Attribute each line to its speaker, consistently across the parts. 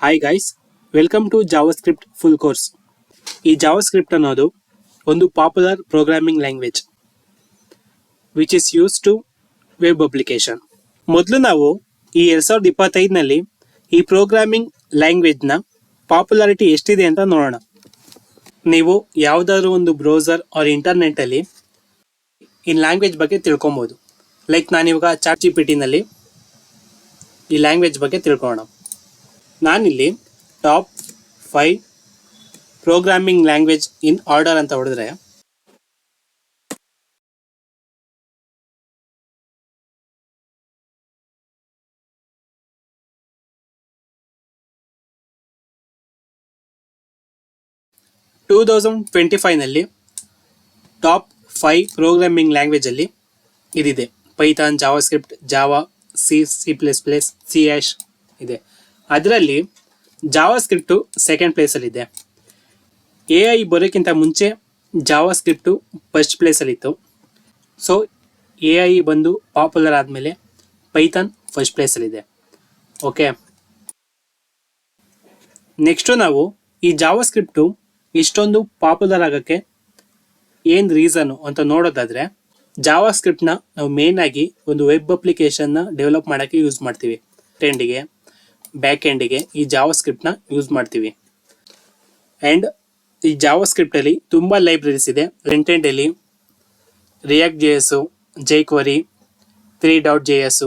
Speaker 1: Hi guys, welcome to JavaScript full course. ಈ JavaScript ಅನ್ನೋದು ಒಂದು popular programming language which is use to web application. ಮೊದಲು ನಾವು ಈ 2025ನಲ್ಲಿ ಈ ಪ್ರೋಗ್ರಾಮಿಂಗ್ ಲ್ಯಾಂಗ್ವೇಜ್ನ ಪಾಪ್ಯುಲಾರಿಟಿ ಎಷ್ಟಿದೆ ಅಂತ ನೋಡೋಣ. ನೀವು ಯಾವುದಾದ್ರೂ ಒಂದು ಬ್ರೌಸರ್ ಆರ್ ಇಂಟರ್ನೆಟ್ಟಲ್ಲಿ ಈ ಲ್ಯಾಂಗ್ವೇಜ್ ಬಗ್ಗೆ ತಿಳ್ಕೊಬೋದು. ಲೈಕ್ ನಾನಿವಾಗ ChatGPTನಲ್ಲಿ ಈ ಲ್ಯಾಂಗ್ವೇಜ್ ಬಗ್ಗೆ ತಿಳ್ಕೊಳ್ಳೋಣ. ನಾನಿಲ್ಲಿ top 5 programming language in order ಅಂತ ಹೊಡೆದ್ರೆ ನಲ್ಲಿ ಟಾಪ್ 5 ಪ್ರೋಗ್ರಾಮಿಂಗ್ ಲ್ಯಾಂಗ್ವೇಜ್ ಅಲ್ಲಿ ಇದಿದೆ. Python, JavaScript, Java, C++, C# ಇದೆ. ಅದರಲ್ಲಿ ಜಾವಾಸ್ಕ್ರಿಪ್ಟು ಸೆಕೆಂಡ್ ಪ್ಲೇಸಲ್ಲಿದೆ. AI ಬರೋಕ್ಕಿಂತ ಮುಂಚೆ ಜಾವಾಸ್ಕ್ರಿಪ್ಟು ಫಸ್ಟ್ ಪ್ಲೇಸಲ್ಲಿತ್ತು. ಸೊ AI ಬಂದು ಪಾಪ್ಯುಲರ್ ಆದಮೇಲೆ ಪೈಥಾನ್ ಫಸ್ಟ್ ಪ್ಲೇಸಲ್ಲಿದೆ. ಓಕೆ, ನೆಕ್ಸ್ಟು ನಾವು ಈ ಜಾವಾಸ್ಕ್ರಿಪ್ಟು ಇಷ್ಟೊಂದು ಪಾಪ್ಯುಲರ್ ಆಗೋಕ್ಕೆ ಏನು ರೀಸನ್ನು ಅಂತ ನೋಡೋದಾದರೆ, ಜಾವಾಸ್ಕ್ರಿಪ್ಟ್ನ ನಾವು ಮೇನ್ ಆಗಿ ಒಂದು ವೆಬ್ ಅಪ್ಲಿಕೇಶನ್ನ ಡೆವಲಪ್ ಮಾಡೋಕ್ಕೆ ಯೂಸ್ ಮಾಡ್ತೀವಿ. ಎಂಡಿಗೆ ಬ್ಯಾಕ್ ಎಂಡಿಗೆ ಈ ಜಾವಾಸ್ಕ್ರಿಪ್ಟ್ನ ಯೂಸ್ ಮಾಡ್ತೀವಿ. ಆ್ಯಂಡ್ ಈ ಜಾವಾಸ್ಕ್ರಿಪ್ಟಲ್ಲಿ ತುಂಬ ಲೈಬ್ರರೀಸ್ ಇದೆ. Front ಎಂಡಲ್ಲಿ React.js, jQuery, 3.js,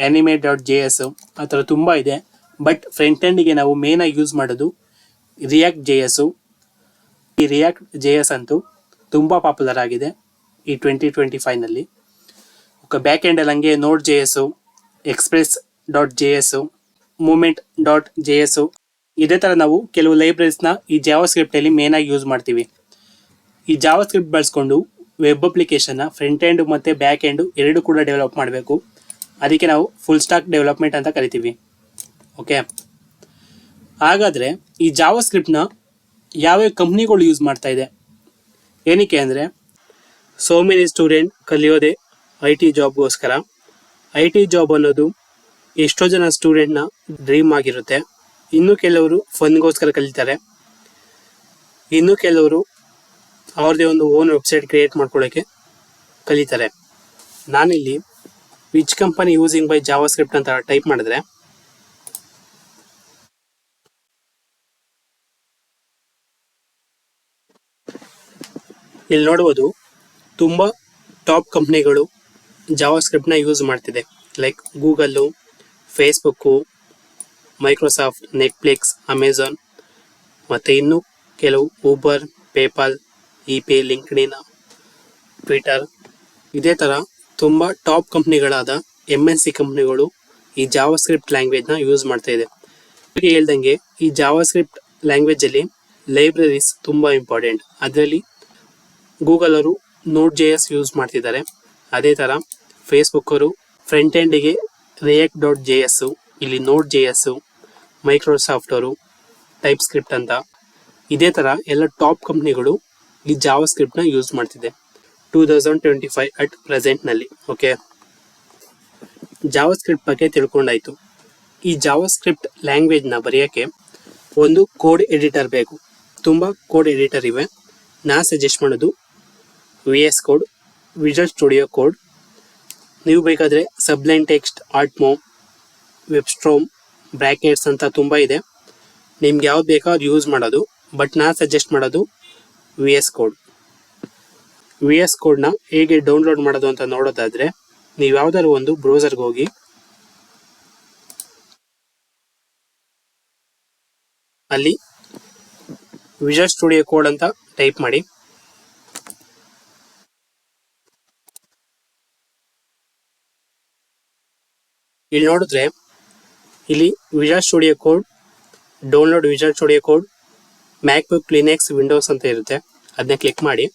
Speaker 1: Animate.js ಆ ಥರ ತುಂಬ ಇದೆ. ಬಟ್ ಫ್ರಂಟ್ ಎಂಡಿಗೆ ನಾವು ಮೇನಾಗಿ ಯೂಸ್ ಮಾಡೋದು React.js. ಈ React.js ಅಂತೂ ತುಂಬ ಪಾಪ್ಯುಲರ್ ಆಗಿದೆ ಈ 2025ನಲ್ಲಿ. ಬ್ಯಾಕ್ ಎಂಡಲ್ಲಿ ಹಂಗೆ Node.js, Express.js, Movement.js ಇದೇ ಥರ ನಾವು ಕೆಲವು ಲೈಬ್ರರೀಸ್ನ ಈ ಜಾವಾಸ್ಕ್ರಿಪ್ಟಲ್ಲಿ ಮೇನಾಗಿ ಯೂಸ್ ಮಾಡ್ತೀವಿ. ಈ ಜಾವಾಸ್ಕ್ರಿಪ್ಟ್ ಬಳಸ್ಕೊಂಡು ವೆಬ್ ಅಪ್ಲಿಕೇಶನ್ನ ಫ್ರಂಟ್ ಎಂಡ್ ಮತ್ತು ಬ್ಯಾಕ್ ಎಂಡು ಎರಡು ಕೂಡ ಡೆವಲಪ್ ಮಾಡಬೇಕು. ಅದಕ್ಕೆ ನಾವು ಫುಲ್ ಸ್ಟಾಕ್ ಡೆವಲಪ್ಮೆಂಟ್ ಅಂತ ಕರಿತೀವಿ. ಓಕೆ, ಹಾಗಾದರೆ ಈ ಜಾವಾಸ್ಕ್ರಿಪ್ಟ್ನ ಯಾವ್ಯಾವ ಕಂಪ್ನಿಗಳು ಯೂಸ್ ಮಾಡ್ತಾ ಇದೆ? ಏನಕ್ಕೆ ಅಂದರೆ, ಸೋ ಮೆನಿ ಸ್ಟೂಡೆಂಟ್ ಕಲಿಯೋದೆ IT ಜಾಬ್ಗೋಸ್ಕರ. IT ಜಾಬ್ ಅನ್ನೋದು ಎಷ್ಟೋ ಜನ ಸ್ಟೂಡೆಂಟ್ನ ಡ್ರೀಮ್ ಆಗಿರುತ್ತೆ. ಇನ್ನು ಕೆಲವರು ಫನ್ಗೋಸ್ಕರ ಕಲಿತಾರೆ, ಇನ್ನು ಕೆಲವರು ಅವ್ರದ್ದೇ ಒಂದು ಓನ್ ವೆಬ್ಸೈಟ್ ಕ್ರಿಯೇಟ್ ಮಾಡ್ಕೊಳ್ಳೋಕ್ಕೆ ಕಲಿತಾರೆ. ನಾನಿಲ್ಲಿ which company using by JavaScript ಅಂತ ಟೈಪ್ ಮಾಡಿದ್ರೆ ಇಲ್ಲಿ ನೋಡ್ಬೋದು ತುಂಬ ಟಾಪ್ ಕಂಪ್ನಿಗಳು ಜಾವಾಸ್ಕ್ರಿಪ್ಟ್ನ ಯೂಸ್ ಮಾಡ್ತಿದೆ. Like Google, Facebook, Microsoft, Netflix, Amazon ಮತ್ತು ಇನ್ನು ಕೆಲವು Uber, PayPal, ePay, LinkedIn, Twitter ಇದೇ ಥರ ತುಂಬ ಟಾಪ್ ಕಂಪ್ನಿಗಳಾದ MNC ಕಂಪ್ನಿಗಳು ಈ ಜಾವಾಸ್ಕ್ರಿಪ್ಟ್ ಲ್ಯಾಂಗ್ವೇಜ್ನ ಯೂಸ್ ಮಾಡ್ತಾ ಇದೆ. ಹೇಳ್ದಂಗೆ ಈ ಜಾವಾಸ್ಕ್ರಿಪ್ಟ್ ಲ್ಯಾಂಗ್ವೇಜಲ್ಲಿ ಲೈಬ್ರರೀಸ್ ತುಂಬ ಇಂಪಾರ್ಟೆಂಟ್. ಅದರಲ್ಲಿ ಗೂಗಲ್ ಅವರು Node.js ಯೂಸ್ ಮಾಡ್ತಿದ್ದಾರೆ. ಅದೇ ಥರ ಫೇಸ್ಬುಕ್ ಅವರು ಫ್ರಂಟ್ ಎಂಡಿಗೆ React.js, ಇಲ್ಲಿ Node.js, ಮೈಕ್ರೋಸಾಫ್ಟ್ ಅವರು ಟೈಪ್ಸ್ಕ್ರಿಪ್ಟ್ ಅಂತ ಇದೇ ಥರ ಎಲ್ಲ ಟಾಪ್ ಕಂಪ್ನಿಗಳು ಈ ಜಾವಾಸ್ಕ್ರಿಪ್ಟ್ನ ಯೂಸ್ ಮಾಡ್ತಿದೆ 2025 ಅಟ್ ಪ್ರೆಸೆಂಟ್ನಲ್ಲಿ. ಓಕೆ, ಜಾವಾಸ್ಕ್ರಿಪ್ಟ್ ಬಗ್ಗೆ ತಿಳ್ಕೊಂಡಾಯಿತು. ಈ ಜಾವಾಸ್ಕ್ರಿಪ್ಟ್ ಲ್ಯಾಂಗ್ವೇಜ್ನ ಬರೆಯೋಕ್ಕೆ ಒಂದು ಕೋಡ್ ಎಡಿಟರ್ ಬೇಕು. ತುಂಬ ಕೋಡ್ ಎಡಿಟರ್ ಇವೆ. ನಾನು ಸಜೆಸ್ಟ್ ಮಾಡೋದು VS code, visual studio code. ನೀವು ಬೇಕಾದರೆ ಸಬ್ಲೈಮ್ ಟೆಕ್ಸ್ಟ್, ಆರ್ಟ್ಮೋ, ವೆಬ್ಸ್ಟ್ರೋಮ್, ಬ್ರ್ಯಾಕೆಟ್ಸ್ ಅಂತ ತುಂಬ ಇದೆ. ನಿಮ್ಗೆ ಯಾವ್ದು ಬೇಕೋ ಅದು ಯೂಸ್ ಮಾಡೋದು. ಬಟ್ ನಾನು ಸಜೆಸ್ಟ್ ಮಾಡೋದು VS ಕೋಡ್. VS ಕೋಡ್ನ ಹೇಗೆ ಡೌನ್ಲೋಡ್ ಮಾಡೋದು ಅಂತ ನೋಡೋದಾದರೆ, ನೀವು ಯಾವುದಾದ್ರು ಒಂದು ಬ್ರೌಸರ್ಗೆ ಹೋಗಿ ಅಲ್ಲಿ ವಿಜುವಲ್ ಸ್ಟುಡಿಯೋ ಕೋಡ್ ಅಂತ ಟೈಪ್ ಮಾಡಿ. ಇಲ್ಲಿ ನೋಡಿದ್ರೆ ಇಲ್ಲಿ visual studio code, download visual studio code, MacBook, Linux, Windows ಅಂತ ಇರುತ್ತೆ. ಅದನ್ನ ಕ್ಲಿಕ್ ಮಾಡಿ.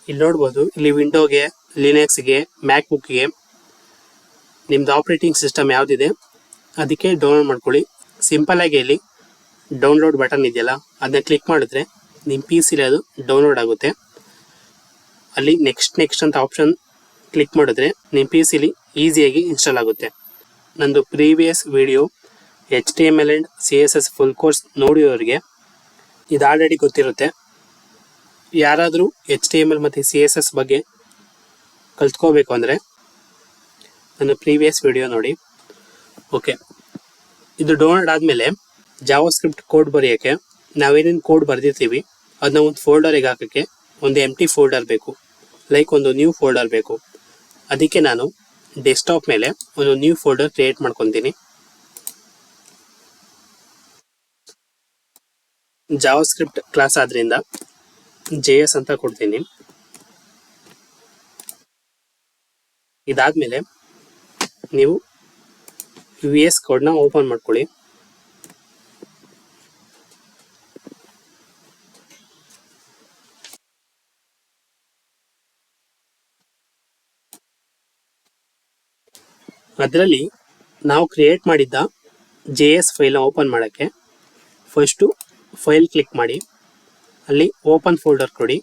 Speaker 1: ಇಲ್ಲಿ ನೋಡ್ಬೋದು, ಇಲ್ಲಿ ವಿಂಡೋಗೆ, ಲಿನಕ್ಸ್ಗೆ, ಮ್ಯಾಕ್ಬುಕ್ಗೆ ನಿಮ್ಮದು ಆಪ್ರೇಟಿಂಗ್ ಸಿಸ್ಟಮ್ ಯಾವುದಿದೆ ಅದಕ್ಕೆ ಡೌನ್ಲೋಡ್ ಮಾಡ್ಕೊಳ್ಳಿ. ಸಿಂಪಲ್ಲಾಗಿ ಇಲ್ಲಿ ಡೌನ್ಲೋಡ್ ಬಟನ್ ಇದೆಯಲ್ಲ, ಅದನ್ನ ಕ್ಲಿಕ್ ಮಾಡಿದ್ರೆ ನಿಮ್ಮ PC ಅದು ಡೌನ್ಲೋಡ್ ಆಗುತ್ತೆ. ಅಲ್ಲಿ ನೆಕ್ಸ್ಟ್ ಅಂತ ಆಪ್ಷನ್ ಕ್ಲಿಕ್ ಮಾಡಿದ್ರೆ ನಿಮ್ಮ PC ಈಸಿಯಾಗಿ ಇನ್ಸ್ಟಾಲ್ ಆಗುತ್ತೆ. ನಂದು previous video HTML and CSS full course ನೋಡಿರೋರಿಗೆ ಇದು ಆಲ್ರೆಡಿ ಗೊತ್ತಿರುತ್ತೆ. ಯಾರಾದರೂ HTML ಮತ್ತು CSS ಬಗ್ಗೆ ಕಲ್ತ್ಕೋಬೇಕು ಅಂದರೆ ನನ್ನ ಪ್ರೀವಿಯಸ್ ವಿಡಿಯೋ ನೋಡಿ. ಓಕೆ, ಇದು ಡೌನ್ಲೋಡ್ ಆದಮೇಲೆ ಜಾವಾಸ್ಕ್ರಿಪ್ಟ್ ಕೋಡ್ ಬರೆಯೋಕ್ಕೆ ನಾವೇನೇನು ಕೋಡ್ ಬರೆದಿರ್ತೀವಿ ಅದನ್ನ ಒಂದು ಫೋಲ್ಡರಿಗೆ ಹಾಕೋಕ್ಕೆ ಒಂದು ಎಂಟಿ ಫೋಲ್ಡರ್ ಬೇಕು, ಲೈಕ್ ಒಂದು ನ್ಯೂ ಫೋಲ್ಡರ್ ಬೇಕು. ಅದಕ್ಕೆ ನಾನು ಡೆಸ್ಕ್ಟಾಪ್ ಮೇಲೆ ಒಂದು ನ್ಯೂ ಫೋಲ್ಡರ್ ಕ್ರಿಯೇಟ್ ಮಾಡ್ಕೊತೀನಿ. ಜಾವಾಸ್ಕ್ರಿಪ್ಟ್ ಕ್ಲಾಸ್ ಆದ್ರಿಂದ JS ಅಂತ ಕೊಡ್ತೀನಿ. ಇದಾದ್ಮೇಲೆ ನೀವು VS ಕೋಡ್ನ ಓಪನ್ ಮಾಡ್ಕೊಳ್ಳಿ. ಅದರಲ್ಲಿ ನಾವು ಕ್ರಿಯೇಟ್ ಮಾಡಿದ್ದ JS ಫೈಲ್ನ ಓಪನ್ ಮಾಡೋಕ್ಕೆ ಫಸ್ಟು ಫೈಲ್ ಕ್ಲಿಕ್ ಮಾಡಿ, ಅಲ್ಲಿ ಓಪನ್ ಫೋಲ್ಡರ್ ಕೊಡಿ.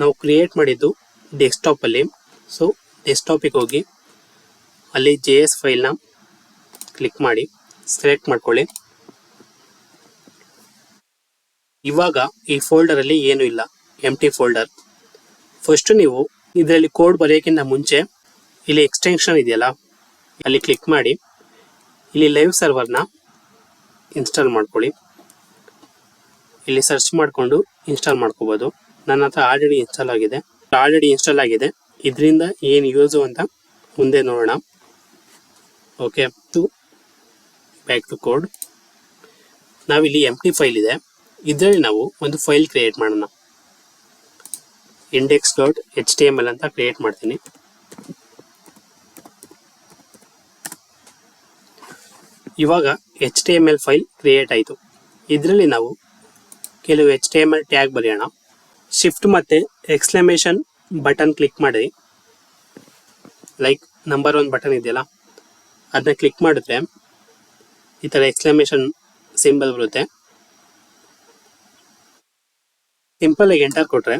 Speaker 1: ನಾವು ಕ್ರಿಯೇಟ್ ಮಾಡಿದ್ದು ಡೆಸ್ಕ್ಟಾಪಲ್ಲಿ, ಸೊ ಡೆಸ್ಕ್ಟಾಪಿಗೆ ಹೋಗಿ ಅಲ್ಲಿ JS ಫೈಲ್ನ ಕ್ಲಿಕ್ ಮಾಡಿ ಸೆಲೆಕ್ಟ್ ಮಾಡ್ಕೊಳ್ಳಿ. ಇವಾಗ ಈ ಫೋಲ್ಡರಲ್ಲಿ ಏನೂ ಇಲ್ಲ, ಎಂಟಿ ಫೋಲ್ಡರ್. ಫಸ್ಟು ನೀವು ಇದರಲ್ಲಿ ಕೋಡ್ ಬರೆಯೋಕ್ಕಿಂತ ಮುಂಚೆ ಇಲ್ಲಿ ಎಕ್ಸ್ಟೆನ್ಷನ್ ಇದೆಯಲ್ಲ ಅಲ್ಲಿ ಕ್ಲಿಕ್ ಮಾಡಿ, ಇಲ್ಲಿ ಲೈವ್ ಸರ್ವರ್ನ ಇನ್ಸ್ಟಾಲ್ ಮಾಡ್ಕೊಳ್ಳಿ. ಇಲ್ಲಿ ಸರ್ಚ್ ಮಾಡಿಕೊಂಡು ಇನ್ಸ್ಟಾಲ್ ಮಾಡ್ಕೋಬೋದು. ನನ್ನ ಹತ್ರ ಆಲ್ರೆಡಿ ಇನ್ಸ್ಟಾಲ್ ಆಗಿದೆ. ಇದರಿಂದ ಏನು ಯೂಸು ಅಂತ ಮುಂದೆ ನೋಡೋಣ. Okay, back to code. ನಾವಿಲ್ಲಿ ಎಂಟಿ ಫೈಲ್ ಇದೆ, ಇದರಲ್ಲಿ ನಾವು ಒಂದು ಫೈಲ್ ಕ್ರಿಯೇಟ್ ಮಾಡೋಣ. index.html ಅಂತ ಕ್ರಿಯೇಟ್ ಮಾಡ್ತೀನಿ. ಇವಾಗ HTML ಫೈಲ್ ಕ್ರಿಯೇಟ್ ಆಯಿತು. ಇದರಲ್ಲಿ ನಾವು ಕೆಲವು HTML ಟ್ಯಾಗ್ ಬರೆಯೋಣ. ಶಿಫ್ಟ್ ಮತ್ತು ಎಕ್ಸ್ಕ್ಲಮೇಷನ್ ಬಟನ್ ಕ್ಲಿಕ್ ಮಾಡಿ, ಲೈಕ್ ನಂಬರ್ 1 ಬಟನ್ ಇದೆಯಲ್ಲ ಅದನ್ನ ಕ್ಲಿಕ್ ಮಾಡಿದ್ರೆ ಈ ಥರ ಎಕ್ಸ್ಕ್ಲಮೇಷನ್ ಸಿಂಬಲ್ ಬರುತ್ತೆ. ಸಿಂಪಲ್ ಆಗಿ ಎಂಟರ್ ಕೊಟ್ಟರೆ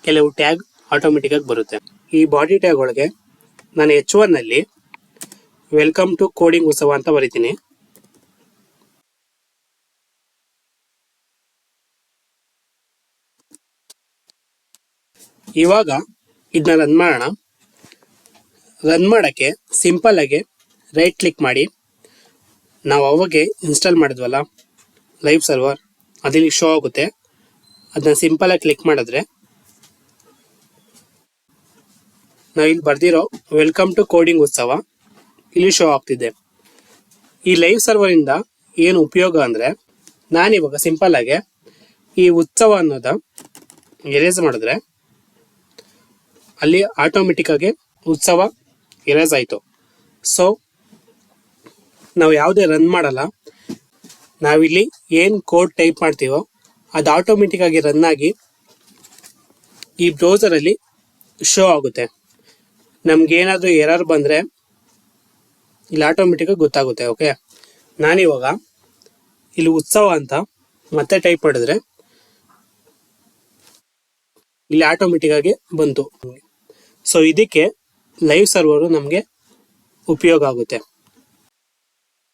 Speaker 1: ಕೆಲವು ಟ್ಯಾಗ್ ಆಟೋಮೆಟಿಕ್ಕಾಗಿ ಬರುತ್ತೆ. ಈ ಬಾಡಿ ಟ್ಯಾಗ್ ಒಳಗೆ ನಾನು H1ನಲ್ಲಿ ವೆಲ್ಕಮ್ ಟು ಕೋಡಿಂಗ್ ಉತ್ಸವ ಅಂತ ಬರಿತೀನಿ. ಇವಾಗ ಇದನ್ನ ರನ್ ಮಾಡೋಣ. ರನ್ ಮಾಡೋಕ್ಕೆ ಸಿಂಪಲ್ ಆಗಿ ರೈಟ್ ಕ್ಲಿಕ್ ಮಾಡಿ, ನಾವು ಅವಾಗೆ ಇನ್ಸ್ಟಾಲ್ ಮಾಡಿದ್ವಲ್ಲ ಲೈವ್ ಸರ್ವರ್, ಅದಿಲ್ಲಿ ಶೋ ಆಗುತ್ತೆ. ಅದನ್ನ ಸಿಂಪಲ್ ಆಗಿ ಕ್ಲಿಕ್ ಮಾಡಿದ್ರೆ ನಾವು ಇಲ್ಲಿ ಬರ್ದಿರೋ ವೆಲ್ಕಮ್ ಟು ಕೋಡಿಂಗ್ ಉತ್ಸವ ಇಲ್ಲಿ ಶೋ ಆಗ್ತಿದೆ. ಈ ಲೈವ್ ಸರ್ವರ್ ಇಂದ ಏನು ಉಪಯೋಗ ಅಂದರೆ, ನಾನಿವಾಗ ಸಿಂಪಲ್ ಆಗಿ ಈ ಉತ್ಸವ ಅನ್ನೋದ ಎರೇಸ್ ಮಾಡಿದ್ರೆ ಅಲ್ಲಿ ಆಟೋಮೆಟಿಕ್ ಆಗಿ ಉತ್ಸವ ಎರೇಸ್ ಆಯಿತು. ಸೊ ನಾವು ಯಾವುದೇ ರನ್ ಮಾಡಲ್ಲ, ನಾವಿಲ್ಲಿ ಏನು ಕೋಡ್ ಟೈಪ್ ಮಾಡ್ತೀವೋ ಅದು ಆಟೋಮೆಟಿಕ್ ಆಗಿ ರನ್ ಆಗಿ ಈ ಬ್ರೌಸರಲ್ಲಿ ಶೋ ಆಗುತ್ತೆ. ನಮ್ಗೇನಾದರೂ ಎರರ್ ಬಂದರೆ ಇಲ್ಲಿ ಆಟೋಮೆಟಿಕ್ಕಾಗಿ ಗೊತ್ತಾಗುತ್ತೆ. ಓಕೆ, ನಾನಿವಾಗ ಇಲ್ಲಿ ಉತ್ಸವ ಅಂತ ಮತ್ತೆ ಟೈಪ್ ಮಾಡಿದ್ರೆ ಇಲ್ಲಿ ಆಟೋಮೆಟಿಕ್ ಆಗಿ ಬಂತು. ಸೊ ಇದಕ್ಕೆ ಲೈವ್ ಸರ್ವರು ನಮಗೆ ಉಪಯೋಗ ಆಗುತ್ತೆ.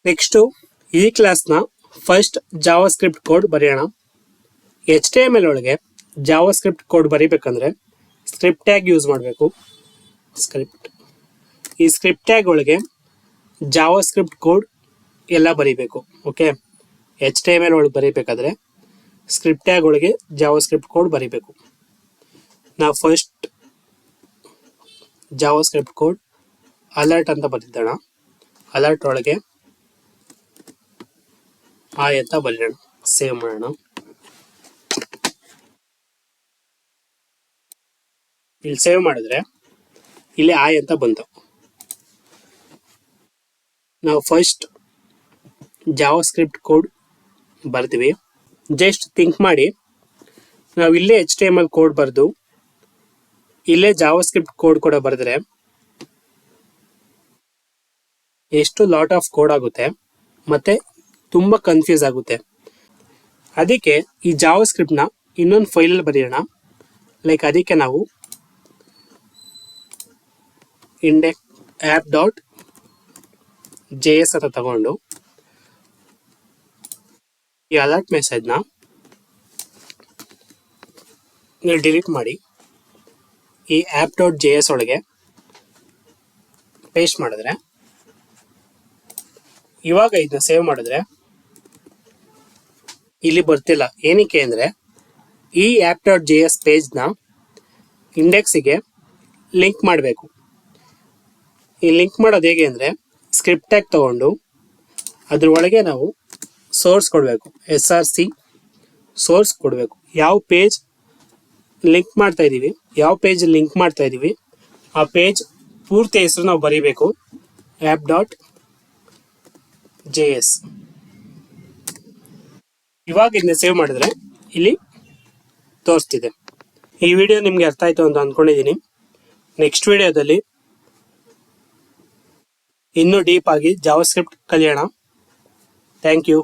Speaker 1: ನೆಕ್ಸ್ಟು ಈ ಕ್ಲಾಸ್ನ ಫಸ್ಟ್ ಜಾವಾಸ್ಕ್ರಿಪ್ಟ್ ಕೋಡ್ ಬರೆಯೋಣ. HTML ಒಳಗೆ ಜಾವಾಸ್ಕ್ರಿಪ್ಟ್ ಕೋಡ್ ಬರೀಬೇಕಂದ್ರೆ ಸ್ಕ್ರಿಪ್ಟ್ ಟ್ಯಾಗ್ ಯೂಸ್ ಮಾಡಬೇಕು. ಈ ಸ್ಕ್ರಿಪ್ಟ್ ಟ್ಯಾಗ್ ಒಳಗೆ ಜಾವಾಸ್ಕ್ರಿಪ್ಟ್ ಕೋಡ್ ಎಲ್ಲ ಬರೀಬೇಕು. ಓಕೆ, HTML ಒಳಗೆ ಬರೀಬೇಕಾದ್ರೆ ಸ್ಕ್ರಿಪ್ಟ್ ಟ್ಯಾಗ್ ಒಳಗೆ ಜಾವಾಸ್ಕ್ರಿಪ್ಟ್ ಕೋಡ್ ಬರೀಬೇಕು. ನಾವು ಫಸ್ಟ್ ಜಾವಾಸ್ಕ್ರಿಪ್ಟ್ ಕೋಡ್ ಅಲರ್ಟ್ ಅಂತ ಬರೆದಿದ್ದೋಣ. ಅಲರ್ಟ್ ಒಳಗೆ ಅಂತ ಬರೆಯೋಣ. ಸೇವ್ ಮಾಡೋಣ. ಇಲ್ಲಿ ಸೇವ್ ಮಾಡಿದ್ರೆ ಇಲ್ಲಿ ಅಂತ ಬಂತು. ನಾವು ಫಸ್ಟ್ ಜಾವಾಸ್ಕ್ರಿಪ್ಟ್ ಕೋಡ್ ಬರ್ತೀವಿ. ಜಸ್ಟ್ ಥಿಂಕ್ ಮಾಡಿ, ನಾವು ಇಲ್ಲೇ HTML ಕೋಡ್ ಬರೆದು ಇಲ್ಲೇ ಜಾವಾಸ್ಕ್ರಿಪ್ಟ್ ಕೋಡ್ ಕೂಡ ಬರೆದ್ರೆ ಎಷ್ಟು ಲಾಟ್ ಆಫ್ ಕೋಡ್ ಆಗುತ್ತೆ ಮತ್ತೆ ತುಂಬ ಕನ್ಫ್ಯೂಸ್ ಆಗುತ್ತೆ. ಅದಕ್ಕೆ ಈ ಜಾವಾಸ್ಕ್ರಿಪ್ಟ್ನ ಇನ್ನೊಂದು ಫೈಲಲ್ಲಿ ಬರೆಯೋಣ. ಲೈಕ್ ಅದಕ್ಕೆ ನಾವು index app.js ಅಂತ ತಗೊಂಡು ಈ ಅಲರ್ಟ್ ಮೆಸೇಜ್ನ ನೀವು ಡಿಲೀಟ್ ಮಾಡಿ ಈ app.js ಒಳಗೆ ಪೇಸ್ಟ್ ಮಾಡಿದ್ರೆ, ಇವಾಗ ಇದನ್ನ ಸೇವ್ ಮಾಡಿದ್ರೆ ಇಲ್ಲಿ ಬರ್ತಿಲ್ಲ. ಏನಕ್ಕೆ ಅಂದರೆ ಈ app.js ಪೇಜ್ನ ಇಂಡೆಕ್ಸಿಗೆ ಲಿಂಕ್ ಮಾಡಬೇಕು. ಈ ಲಿಂಕ್ ಮಾಡೋದು ಹೇಗೆ ಅಂದರೆ ಸ್ಕ್ರಿಪ್ಟ್ ಟ್ಯಾಗ್ ತಗೊಂಡು ಅದ್ರ ಒಳಗೆ ನಾವು ಸೋರ್ಸ್ ಕೊಡಬೇಕು, src ಸೋರ್ಸ್ ಕೊಡಬೇಕು. ಯಾವ ಪೇಜ್ ಲಿಂಕ್ ಮಾಡ್ತಾ ಇದ್ದೀವಿ ಆ ಪೇಜ್ ಪೂರ್ತಿ ಹೆಸರು ನಾವು ಬರೀಬೇಕು, app.js. ಇವಾಗ ಇದನ್ನ ಸೇವ್ ಮಾಡಿದ್ರೆ ಇಲ್ಲಿ ತೋರಿಸ್ತಿದೆ. ಈ ವಿಡಿಯೋ ನಿಮ್ಗೆ ಅರ್ಥ ಆಯ್ತು ಅಂತ ಅಂದ್ಕೊಂಡಿದ್ದೀನಿ. ನೆಕ್ಸ್ಟ್ ವಿಡಿಯೋದಲ್ಲಿ ಇನ್ನೂ ಡೀಪ್ ಆಗಿ ಜಾವಾಸ್ಕ್ರಿಪ್ಟ್ ಕಲಿಯೋಣ. Thank you.